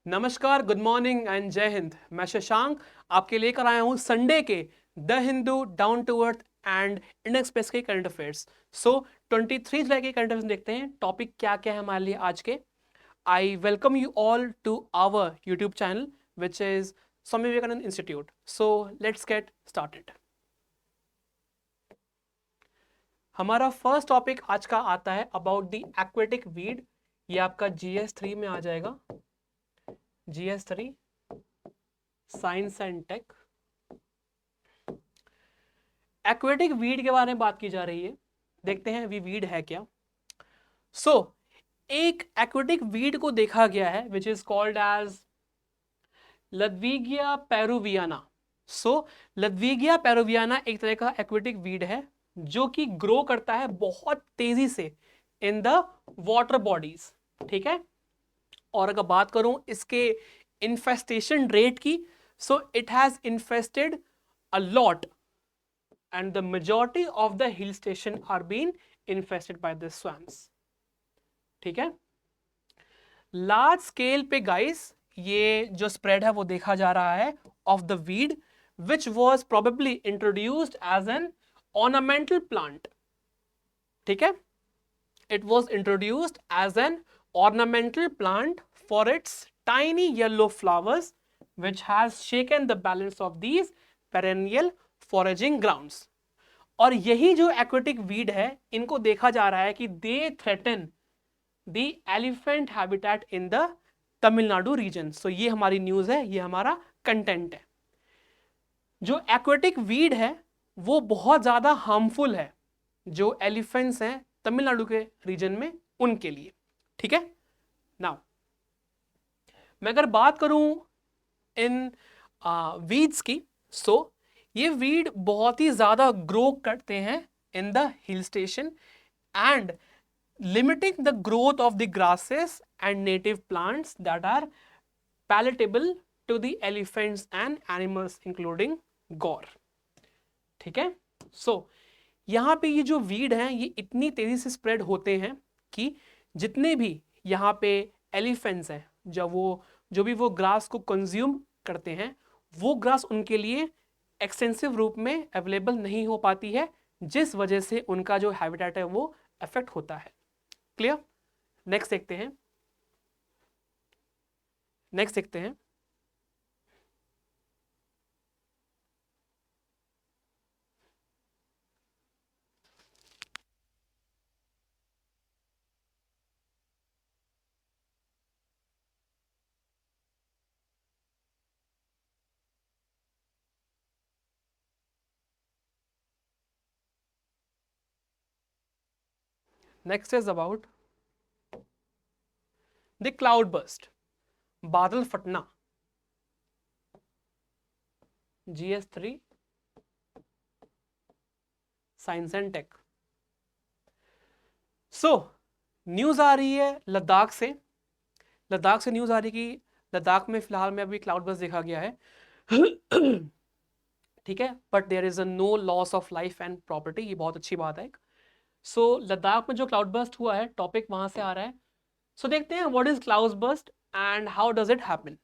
नमस्कार, good morning and जय हिंद। मैं शशांक आपके लेकर आया हूं संडे के the Hindu down to earth and Indian express के करंट अफेयर्स। 23 जुलाई के करंट अफेयर्स देखते हैं टॉपिक क्या क्या है हमारे लिए आज के। I welcome you all to our YouTube channel which is Swami Vivekananda institute. So let's get started. हमारा फर्स्ट टॉपिक आज का आता है अबाउट द एक्वेटिक वीड। ये आपका GS3 में आ जाएगा, GS3 science and tech. Aquatic weed के बारे में बात की जा रही है, देखते हैं वी वीड है क्या। एक एक्वेटिक वीड को देखा गया है विच इज कॉल्ड एज लद्विगिया पेरुवियाना। लद्विगिया पेरुवियाना एक तरह का एक्वेटिक वीड है जो कि ग्रो करता है बहुत तेजी से इन द वाटर बॉडीज। ठीक है, और अगर बात करूं इसके इन्फेस्टेशन रेट की, it has infested a lot and the majority of the hill station are being infested by the swamps. ठीक है, लार्ज स्केल पे गाइस ये जो स्प्रेड है वो देखा जा रहा है of the weed which was probably introduced as an ornamental plant. ठीक है, it was introduced as an ornamental plant for its tiny yellow flowers which has shaken the balance of these perennial foraging grounds. और यही जो aquatic weed है इनको देखा जा रहा है कि they threaten the elephant habitat in the Tamil Nadu reason. सो ये हमारी न्यूज है, ये हमारा कंटेंट है। जो एक्वेटिक वीड है वो बहुत ज्यादा हार्मफुल है जो एलिफेंट्स हैं तमिलनाडु के रीजन में उनके लिए। ठीक है, नाउ मैं अगर बात करूं इन वीड्स की, ये वीड बहुत ही ज्यादा ग्रो करते हैं in the hill station and limiting the growth of the grasses and native plants that are palatable to the elephants and animals including gaur. ठीक है, यहां पे ये जो वीड हैं ये इतनी तेजी से स्प्रेड होते हैं कि जितने भी यहाँ पे एलिफेंट्स हैं जो भी वो ग्रास को कंज्यूम करते हैं वो ग्रास उनके लिए एक्सटेंसिव रूप में अवेलेबल नहीं हो पाती है, जिस वजह से उनका जो हैबिटेट है वो अफेक्ट होता है। क्लियर? नेक्स्ट देखते हैं। Next is about the cloud burst, बादल फटना। GS3 science and tech. News आ रही है लद्दाख से न्यूज आ रही है कि लद्दाख में फिलहाल में अभी क्लाउड बर्स्ट देखा गया है। ठीक है, but there is a no loss of life and property, ये बहुत अच्छी बात है। लद्दाख में जो क्लाउड बर्स्ट हुआ है टॉपिक वहां से आ रहा है। देखते हैं what is cloud burst and how does it happen.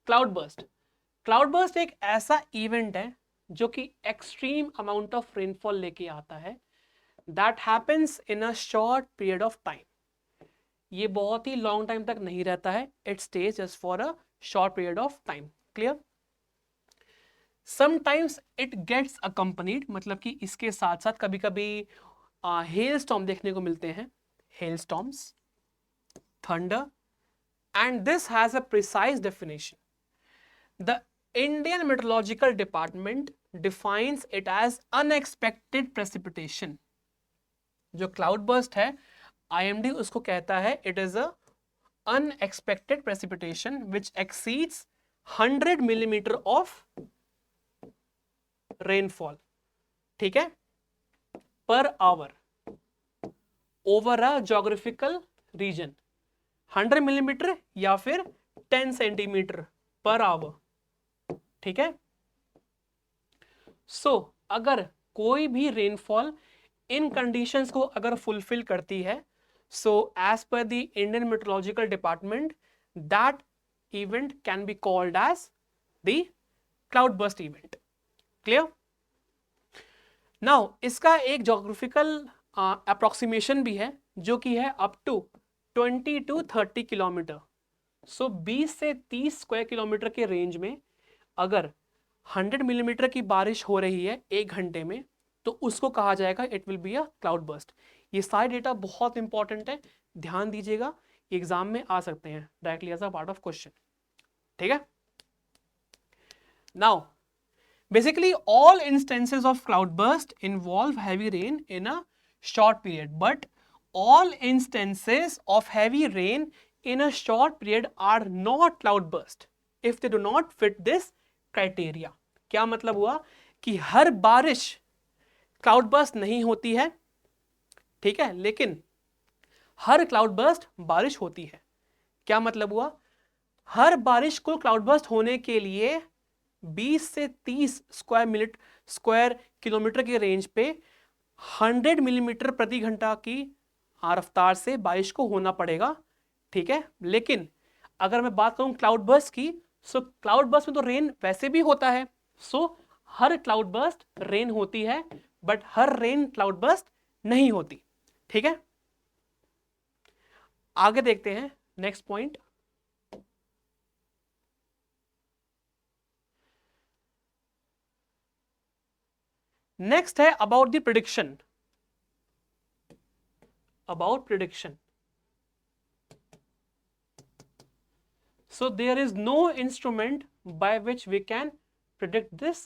Cloud burst एक ऐसा इवेंट है जो कि एक्सट्रीम अमाउंट ऑफ रेनफॉल लेके आता है that happens in a short period of time. ये बहुत ही लॉन्ग टाइम तक नहीं रहता है, it stays just for a short period of time. Clear? Sometimes it gets accompanied, मतलब कि इसके साथ साथ कभी कभी हेल स्टॉर्म देखने को मिलते हैं, hello storms, thunder, and this has a precise definition. The Indian Meteorological Department defines it as unexpected precipitation. जो cloud burst है IMD उसको कहता है it is a unexpected precipitation which exceeds 100 millimeter of rainfall. ठीक है, per hour over a geographical region, 100 millimetre या फिर 10 centimetre per hour. ठीक है, अगर कोई भी रेनफॉल इन कंडीशंस को अगर फुलफिल करती है, as per the Indian meteorological department that event can be called as the cloudburst event. Clear? Now इसका एक geographical approximation भी है जो कि है up to 20 to 30 kilometre. So 20 से 30 स्क्वायर किलोमीटर के रेंज में अगर 100 मिलीमीटर की बारिश हो रही है 1 घंटे में तो उसको कहा जाएगा it will be a cloud burst. ये सारे डेटा बहुत इंपॉर्टेंट है, ध्यान दीजिएगा, एग्जाम में आ सकते हैं directly as a part of question. ठीक है. Now basically all instances of cloudburst involve heavy rain in a short period, but all instances of heavy rain in a short period are not cloudburst if they do not fit this criteria. क्या मतलब हुआ कि हर बारिश cloudburst नहीं होती है, ठीक है, लेकिन हर cloudburst बारिश होती है. क्या मतलब हुआ? हर बारिश को cloudburst होने के लिए 20 से 30 स्क्वायर किलोमीटर के रेंज पे 100 मिलीमीटर प्रति घंटा की रफ्तार से बारिश को होना पड़ेगा. ठीक है. लेकिन अगर मैं बात करूं क्लाउड बर्स्ट की, सो क्लाउड बर्स्ट में तो रेन वैसे भी होता है, सो हर क्लाउड बर्स्ट रेन होती है but her rain cloud burst नहीं होती. ठीक है. आगे देखते हैं नेक्स्ट पॉइंट. नेक्स्ट है about the prediction. About prediction. So there is no instrument by which we can predict this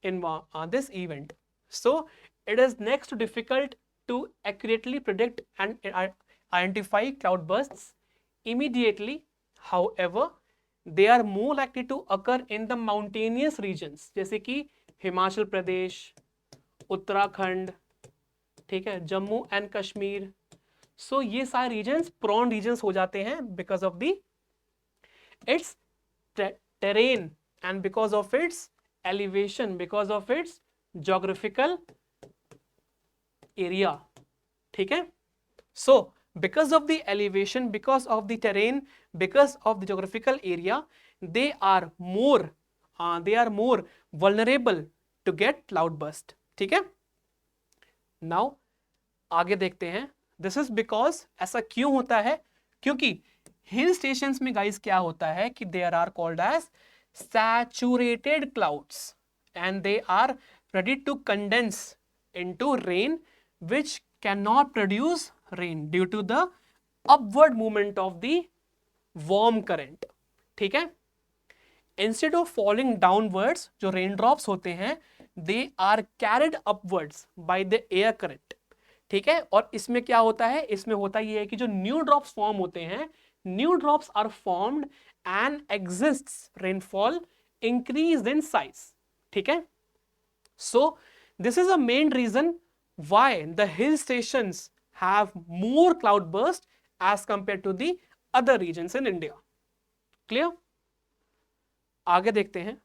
in this event. So it is next to difficult to accurately predict and identify cloudbursts immediately. However, they are more likely to occur in the mountainous regions जैसे कि हिमाचल प्रदेश, उत्तराखंड, ठीक है, Jammu and Kashmir. सो ये सारे regions prawn regions हो जाते हैं because of the its terrain and because of its elevation, because of its geographical area. ठीक है. So because of the elevation, because of the terrain, because of the geographical area, they are more vulnerable to get cloudburst. ठीक है. Now आगे देखते हैं. This is because ऐसा क्यों होता है? क्योंकि हिल स्टेशंस में गाइस क्या होता है कि there are called as saturated clouds and they are ready to condense into rain which can not produce rain due to the upward movement of the warm current. ठीक है. Instead of falling downwards जो rain drops होते हैं they are carried upwards by the air current. ठीक है. और इसमें क्या होता है? इसमें होता ये है कि जो न्यू ड्रॉप्स फॉर्म होते हैं, new drops are formed and exists rainfall increased in size. ठीक है. So this is a main reason why the hill stations have more cloudburst as compared to the other regions in India. Clear? आगे देखते हैं.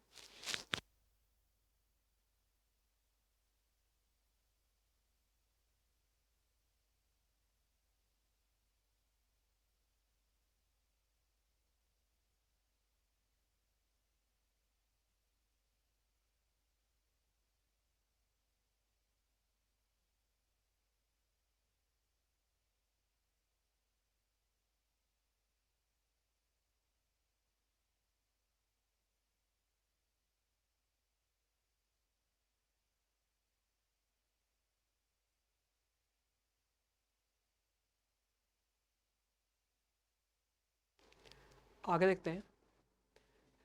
आगे देखते हैं.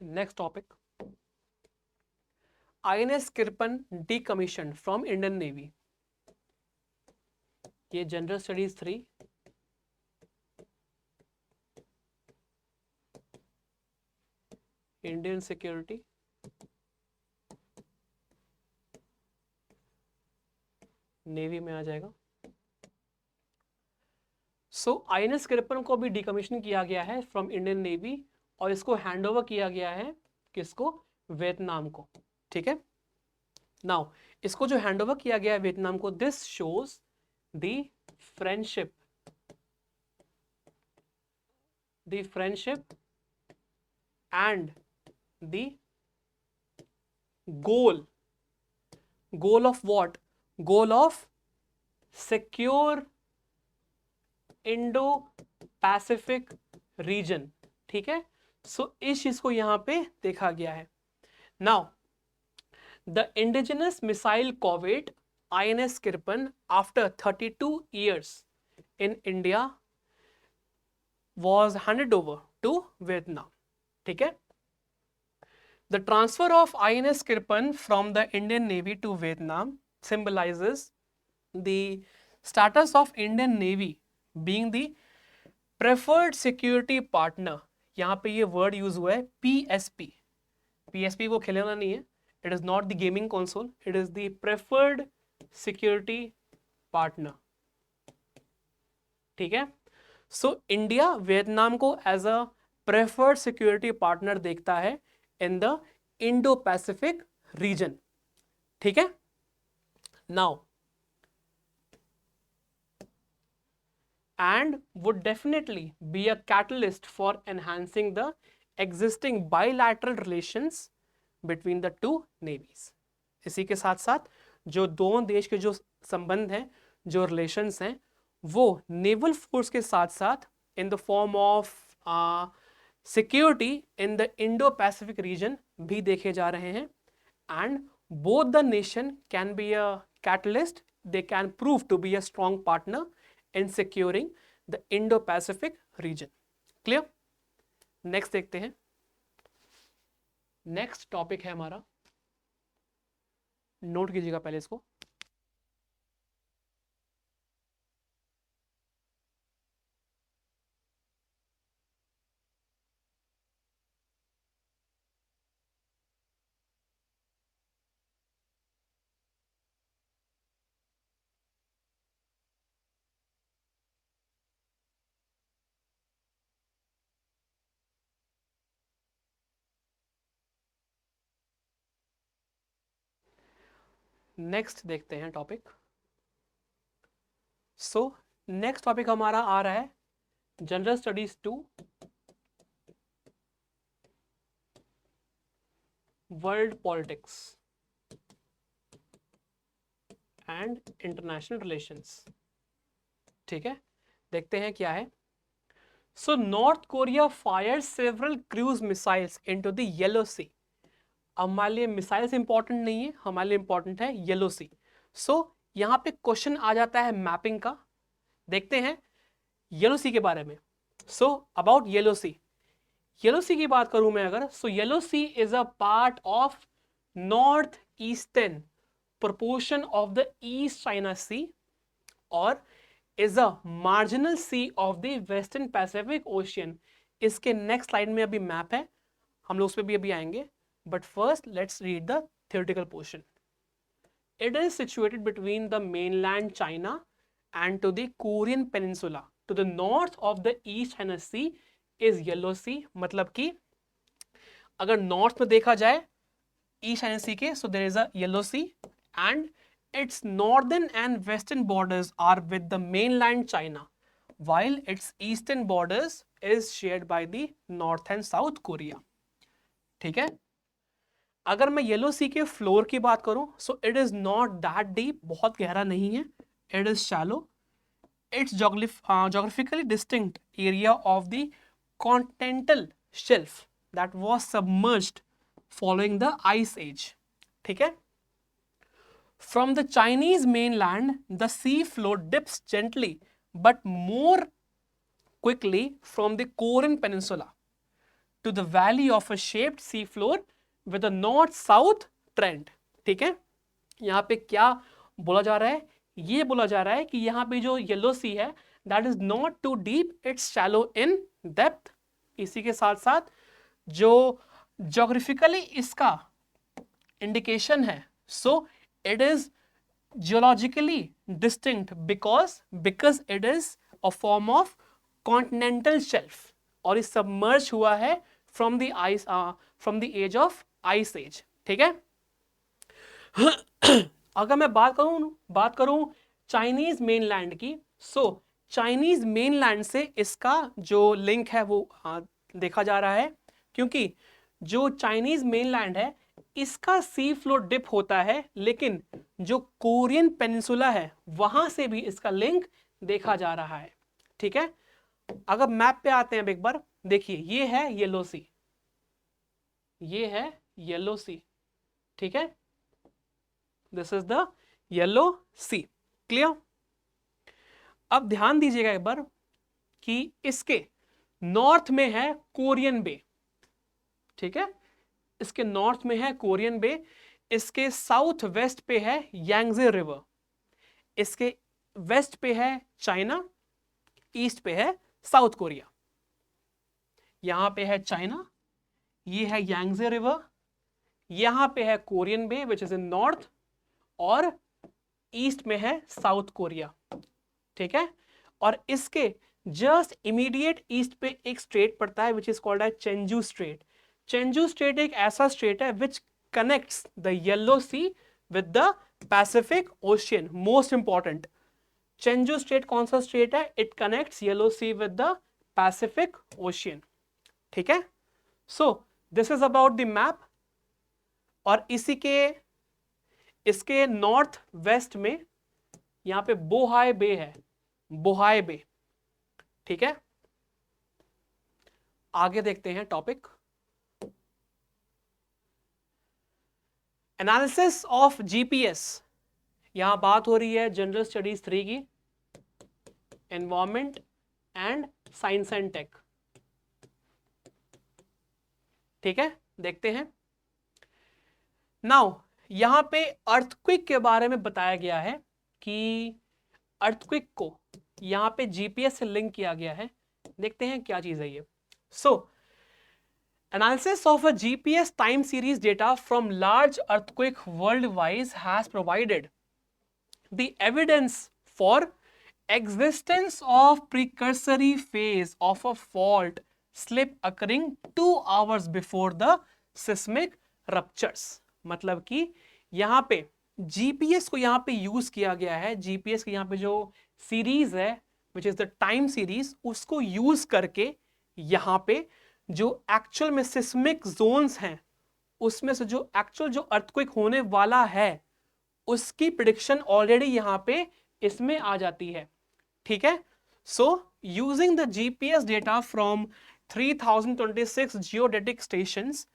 Next topic. INS Kirpan decommissioned from Indian Navy. ये general studies 3. Indian security, navy में आ जाएगा. सो INS Kirpan को भी डिकमीशन किया गया है फ्रॉम इंडियन नेवी और इसको हैंड ओवर किया गया है किसको? वियतनाम को. ठीक है. नाउ इसको जो हैंड ओवर किया गया है वियतनाम को, this shows the friendship and the goal of what? Goal of secure Indo Pacific region, ठीक है। सो इस चीज को यहां पे देखा गया है। Now the indigenous missile corvette INS Kirpan after 32 years in India was handed over to Vietnam, ठीक है। The transfer of INS Kirpan from the Indian Navy to Vietnam symbolizes the status of Indian Navy being the preferred security partner। यहाँ पे ये word use हुआ है PSP। PSP वो खिलौना नहीं है, it is not the gaming console, it is the preferred security partner, ठीक है। सो इंडिया वियतनाम को as a preferred security partner देखता है in the Indo Pacific region, ठीक है। Now and would definitely be a catalyst for enhancing the existing bilateral relations between the two navies। इसी के साथ साथ जो दोनों देश के जो संबंध हैं, जो रिलेशंस हैं, वो नेवल फोर्स के साथ साथ in the form of security in the Indo Pacific region भी देखे जा रहे हैं। And both the nation can be a catalyst, they can prove to be a strong partner in securing the Indo-Pacific region। Clear? Next देखते हैं। Next topic है हमारा, note कीजिएगा पहले इसको। नेक्स्ट देखते हैं टॉपिक। सो नेक्स्ट टॉपिक हमारा आ रहा है general studies 2 world politics and international relations, ठीक है। देखते हैं क्या है। So North Korea fire several cruise missiles into the yellow Sea. हमारे लिए मिसाइल्स इंपॉर्टेंट नहीं है, हमारे लिए इंपॉर्टेंट है येलो सी। सो यहाँ पे क्वेश्चन आ जाता है मैपिंग का। देखते हैं येलो सी के बारे में। So about Yellow Sea, Yellow Sea की बात करूं मैं अगर, so Yellow Sea is a part of north eastern proportion of the East China Sea और is a marginal sea of the Western Pacific Ocean। इसके नेक्स्ट स्लाइड में अभी map है, हम लोग उस पर भी अभी आएंगे, but first let's read the theoretical portion। It is situated between the mainland China and to the Korean Peninsula। To the north of the East China Sea is Yellow Sea। मतलब कि अगर नॉर्थ में देखा जाए east China सी के, so there is a Yellow Sea and its northern and western borders are with the mainland China while its eastern borders is shared by the North and South Korea, ठीक है। अगर मैं yellow सी के floor की बात करूं, so it is not that deep, बहुत गहरा नहीं है, it is shallow. It's geographically distinct area of the continental shelf that was submerged following the ice age, ठीक है। From the Chinese mainland, the sea floor dips gently but more quickly from the Korean Peninsula to the valley of a shaped sea floor with a north-south trend, ठीक है। यहाँ पे क्या बोला जा रहा है? ये बोला जा रहा है कि यहाँ पे जो येलो सी है, that is not too deep, it's shallow in depth। इसी के साथ साथ जो जोग्राफिकली इसका इंडिकेशन है, so it is geologically distinct because it is a form of continental shelf और इस submerged हुआ है from the ice from the age of ice age, ठीक है। अगर मैं बात करूं चाइनीज मेनलैंड की, सो चाइनीज मेनलैंड से इसका जो लिंक है वो देखा जा रहा है क्योंकि जो चाइनीज मेनलैंड है इसका सी फ्लोर डिप होता है, लेकिन जो कोरियन पेनिनसुला है वहां से भी इसका लिंक देखा जा रहा है। ठीक है, अगर मैप पे आते हैं अब एक बार देखिए, ये है येलो सी, ये है येलो सी। ठीक है, this is the yellow sea. Clear? अब ध्यान दीजिएगा एक बार कि इसके नॉर्थ में है कोरियन बे। ठीक है, इसके नॉर्थ में है कोरियन बे, इसके साउथ वेस्ट पे है यांगजे रिवर, इसके वेस्ट पे है चाइना, ईस्ट पे है साउथ कोरिया। यहां पे है चाइना, ये है यांगजे रिवर, यहां पे है Korean bay which is in north, और ईस्ट में है साउथ कोरिया। ठीक है, और इसके जस्ट इमीडिएट ईस्ट पे एक स्ट्रेट पड़ता है which is called as चेंजू straight. चेंजू straight एक ऐसा स्ट्रेट है which connects the yellow C with the Pacific ocean. Most important, चेंजू straight कौन सा स्ट्रेट है? It connects yellow C with the Pacific ocean. ठीक है, सो this is about the map. और इसी के इसके नॉर्थ वेस्ट में यहां पे बोहाई बे है, बोहाई बे। ठीक है, आगे देखते हैं टॉपिक, एनालिसिस ऑफ जीपीएस। यहां बात हो रही है जनरल स्टडीज 3 की, environment and science and tech. ठीक है, देखते हैं। नाउ यहां पे अर्थक्वेक के बारे में बताया गया है कि अर्थक्वेक को यहां पे जीपीएस से लिंक किया गया है। देखते हैं क्या चीज है ये। सो analysis of a GPS time series data from large earthquake worldwide has provided the evidence for existence of precursory phase of a fault slip occurring 2 hours before the seismic ruptures। मतलब कि यहां पे जीपीएस को यहां पे use किया गया है, जीपीएस की यहां पे जो सीरीज है which is the time series, उसको यूज करके यहां पे जो एक्चुअल में सिस्मिक जोन्स हैं उसमें से जो एक्चुअल जो अर्थक्वेक होने वाला है उसकी प्रिडिक्शन ऑलरेडी यहां पे इसमें आ जाती है। ठीक है, so using the GPS data from 3026 geodetic stations,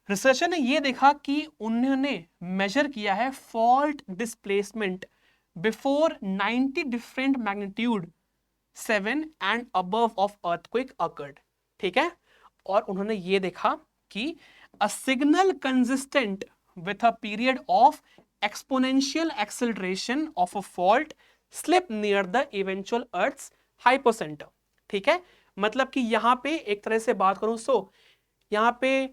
researcher ने ये देखा कि उन्होंने मेजर किया है fault displacement before 90 different magnitude 7 and above of earthquake occurred. ठीक है, और उन्होंने ये देखा कि a signal consistent with a period of exponential acceleration of a fault slip near the eventual earth's hypocenter. ठीक है, मतलब कि यहां पे एक तरह से बात करूं, सो यहां पे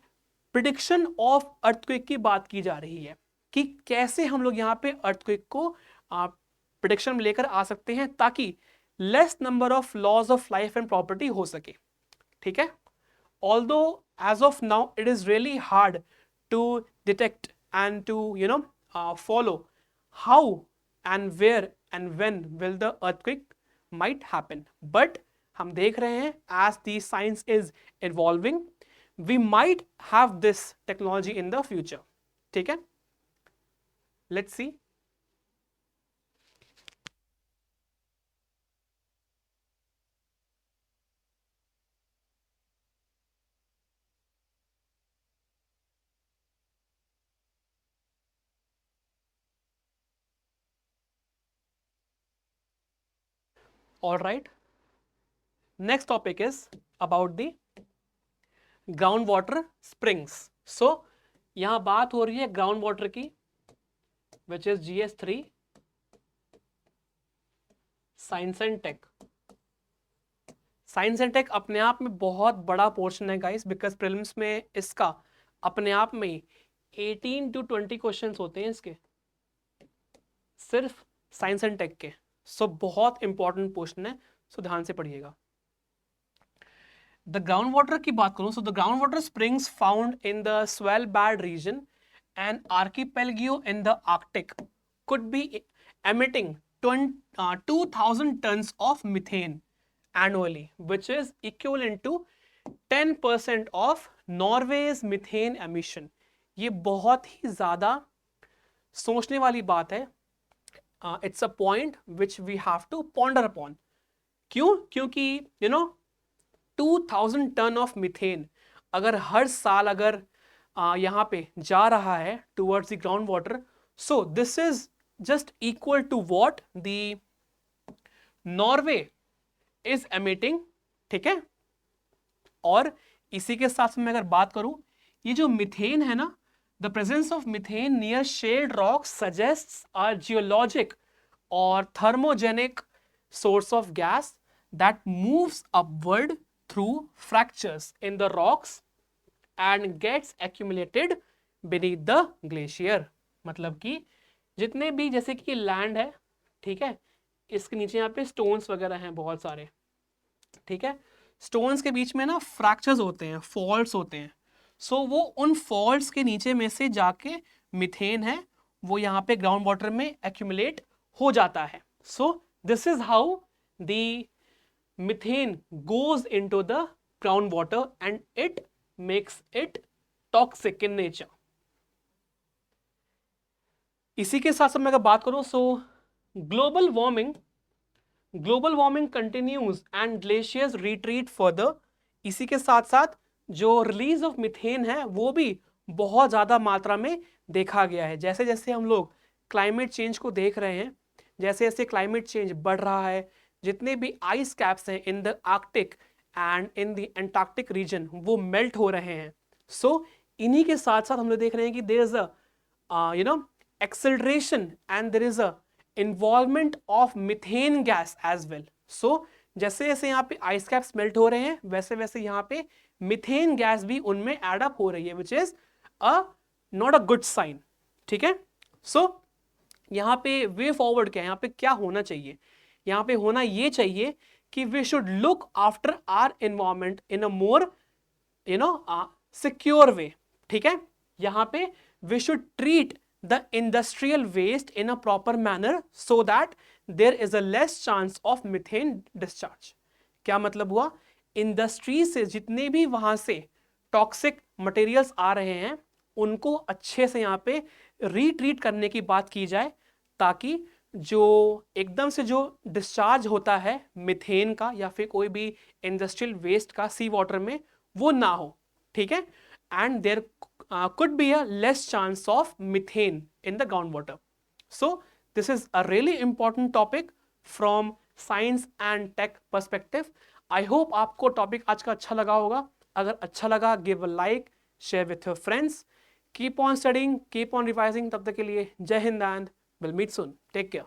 प्रिडिक्शन ऑफ अर्थक्वेक की बात की जा रही है कि कैसे हम लोग यहां पे अर्थक्वेक को प्रिडिक्शन में लेकर आ सकते हैं ताकि less number of loss of life and property हो सके। ठीक है, although as of now it is really hard to detect and to follow how and where and when will the earthquake might happen, but हम देख रहे हैं as the science is evolving we might have this technology in the future। ठीक है, let's see। All right, next topic is about the ground water springs. So यहां बात हो रही है ग्राउंड वाटर की which is GS3 science and tech. Science and tech अपने आप में बहुत बड़ा पोर्शन है गाइस, बिकॉज प्रीलिम्स में इसका अपने आप में 18 to 20 क्वेश्चंस होते हैं इसके, सिर्फ साइंस एंड टेक के। सो बहुत इंपॉर्टेंट पोर्शन है, सो ध्यान से पढ़िएगा। द ग्राउंड वाटर की बात करूं, so the ground water springs found in the Svalbard region and archipelago in the Arctic could be emitting 2000 tons of methane annually, which is equivalent to 10% of Norway's methane emission, ये बहुत ही ज़्यादा सोचने वाली बात है. It's a point which we have to ponder upon. क्यों? क्योंकि 2000 टन ऑफ मीथेन अगर हर साल अगर यहाँ पे जा रहा है towards the ground water, so this is just equal to what the Norway is emitting. ठीक है. और इसी के साथ में अगर बात करूं, ये जो मीथेन है ना, the presence of methane near shelled rock suggests a geologic और thermogenic source of gas that moves upward through fractures in the rocks and gets accumulated beneath the glacier. मतलब कि जितने भी जैसे कि लैंड है, ठीक है, इसके नीचे यहाँ पे स्टोन्स वगैरह हैं बहुत सारे. ठीक है. स्टोन्स के बीच में ना फ्रैक्चर्स होते हैं, फॉल्ट्स होते हैं. सो वो उन फॉल्ट्स के नीचे में से जाके मीथेन है वो यहाँ पे ग्राउंड वाटर में एक्यूमुलेट हो जाता है. सो this is how the methane goes into the groundwater and it makes it toxic in nature. इसी के साथ साथ मैं अगर बात करूं, सो global warming continues and glaciers retreat further. इसी के साथ साथ जो रिलीज ऑफ मीथेन है वो भी बहुत ज़्यादा मात्रा में देखा गया है. जैसे जैसे हम लोग क्लाइमेट चेंज को देख रहे हैं, जैसे जैसे क्लाइमेट चेंज बढ़ रहा है, जितने भी आइस कैप्स हैं in the Arctic and in the Antarctic region वो मेल्ट हो रहे हैं. सो इन्हीं के साथ साथ हम लोग देख रहे हैं कि there is a acceleration and there is a involvement of methane gas as well. So जैसे जैसे यहाँ पे आइस कैप्स मेल्ट हो रहे हैं वैसे वैसे यहाँ पे मीथेन गैस भी उनमें एड अप हो रही है, which is not a good sign. ठीक है. सो यहाँ पे वे फॉरवर्ड क्या है, यहाँ पे क्या होना चाहिए? यहाँ पे होना ये चाहिए कि we should look after our environment in a more secure way. ठीक है. यहाँ पे we should treat the industrial waste in a proper manner so that there is a less chance of methane discharge. क्या मतलब हुआ? Industry से जितने भी वहां से टॉक्सिक मटेरियल्स आ रहे हैं उनको अच्छे से यहाँ पे रीट्रीट करने की बात की जाए, ताकि जो एकदम से जो डिस्चार्ज होता है मीथेन का या फिर कोई भी इंडस्ट्रियल वेस्ट का सी वाटर में वो ना हो. ठीक है. And there could be a less chance of methane in the ground water. So this is a really important topic from science and tech perspective. I hope आपको टॉपिक आज का अच्छा लगा होगा. अगर अच्छा लगा, give a like, share with your friends. Keep on studying, keep on revising. तब तक के लिए Jai Hind and we'll meet soon. Take care.